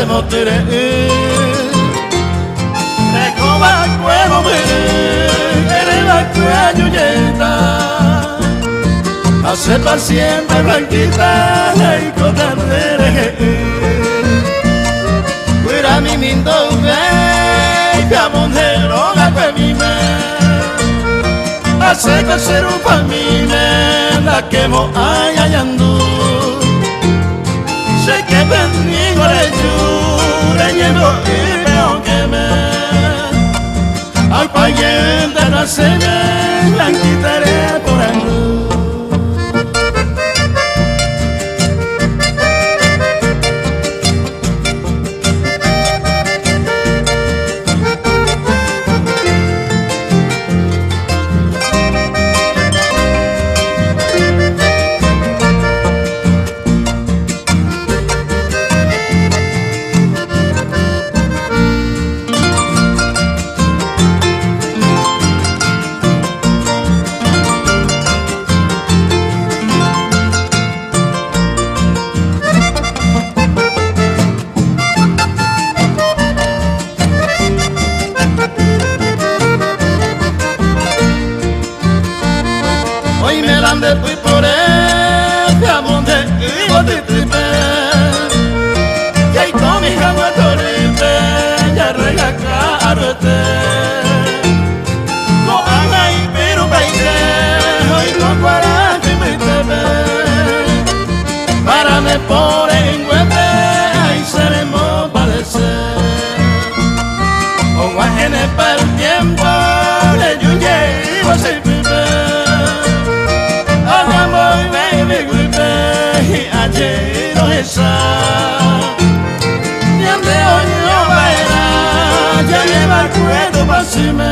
se motere Recoba cuero me Quereba cuello yeta Hace para siempre blanquita y cotardere Cuira mi mindo ve Piamontero la cuemime Hace que ser un famine La quemo ayayando Sé que bendigo le jure Llevo y veo que me Al payente la seme La quitaré por ahí de fui por él, te amonde y vos te tripe. Y ahí con mi cama torite, ya rega carote. No haga y pero baile, hoy con 40 y me teme. Para me por en huepe, ahí seremos padecer. O guajene para el tiempo, le yuye y vos se pipe. No esa y ande hoy no baila ya lleva el cuero para cima